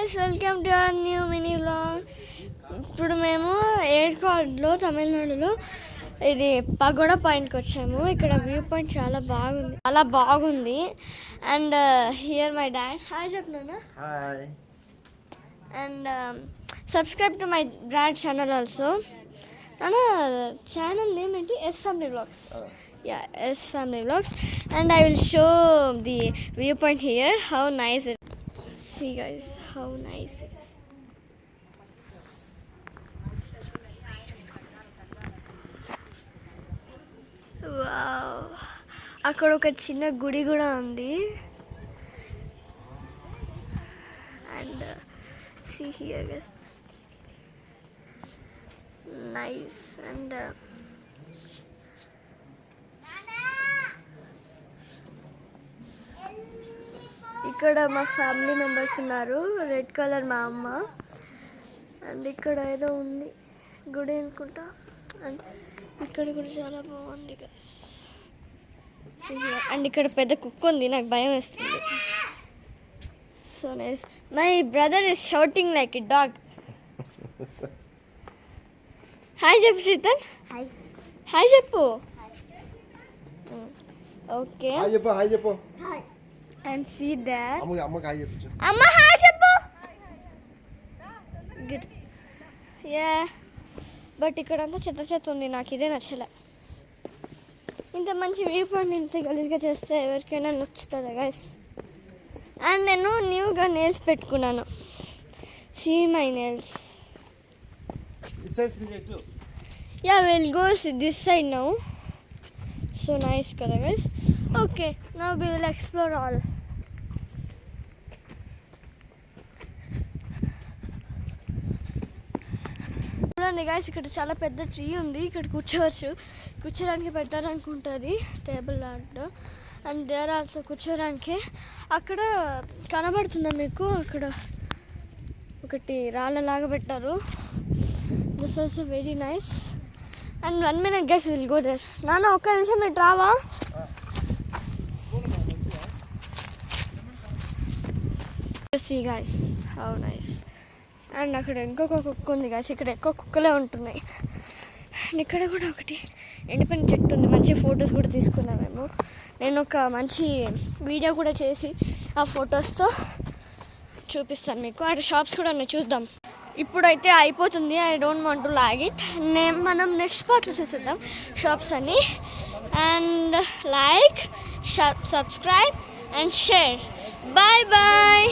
guys, welcome to our new mini vlog. ఇప్పుడు మేము ఏర్కాడ్లో తమిళనాడులో ఇది పగోడా పాయింట్కి వచ్చాము. ఇక్కడ వ్యూ పాయింట్ చాలా బాగుంది. And here my dad. Hi చెప్పనా. Hi. And subscribe to my dad channel also. నాన్న ఛానల్ నేమ్ ఏంటి? S family vlogs. Yeah, S family vlogs, and I will show the viewpoint here. How nice it is. See guys, how nice it is. Wow, అక్కడ ఒక చిన్న గుడి కూడా ఉంది. And see here guys, nice. And ఇక్కడ మా family members ఉన్నారు. Red colour మా అమ్మ. అండ్ ఇక్కడ ఏదో ఉంది గుడి అనుకుంటా. అండ్ ఇక్కడ కూడా చాలా బాగుంది గైస్. అండ్ ఇక్కడ పెద్ద కుక్క ఉంది, నాకు భయం వేస్తుంది. So nice. My brother is shouting like a dog. Hi చెప్పు సీతన్. హాయ్ చెప్పు. ఓకే. హాయ్ చెప్పు. And see that. అమ్మ హాయ్ చెప్పు. అమ్మ హాయ్ చెప్పు. గుడ్. యా బట్ ఇక్కడ అంతా చెత్త ఉంది. నాకు ఇదే నచ్చలే. ఇంత మంచి వ్యూ పాయింట్ ఇంత గలీజ్గా చేస్తే ఎవరికైనా నచ్చుతుంది గైస్. అండ్ నేను న్యూగా నెయిల్స్ పెట్టుకున్నాను. See my nails. Yeah will go this side now. So nice కదా guys. Okay, now we will explore all. చూడండి గైస్, ఇక్కడ చాలా పెద్ద ట్రీ ఉంది. ఇక్కడ కూర్చోడానికి పెట్టారనుకుంటుంది టేబుల్ లాంటి. అండ్ దేర్ ఆల్సో కూర్చోడానికి. అక్కడ కనబడుతుందా మీకు? అక్కడ ఒకటి రాళ్ళలాగా పెట్టారు. This also very nice. And 1 minute guys, will go there. నాన్న ఒక్క నిమిషం మీరు రావా? See guys, how nice. And అక్కడ ఇంకొక కుక్క ఉంది గాయస్. ఇక్కడ ఎక్కువ కుక్కలే ఉంటున్నాయి. అండ్ ఇక్కడ కూడా ఒకటి ఎండిపోయిన చెట్టు ఉంది. మంచి ఫొటోస్ కూడా తీసుకున్నాం మేము. నేను ఒక మంచి వీడియో కూడా చేసి ఆ ఫొటోస్తో చూపిస్తాను మీకు. అక్కడ షాప్స్ కూడా ఉన్నాయి, చూద్దాం. ఇప్పుడైతే అయిపోతుంది. I don't want to lag it. మనం నెక్స్ట్ పార్ట్లో చూసేద్దాం షాప్స్ అని. And like, subscribe and share. Bye bye.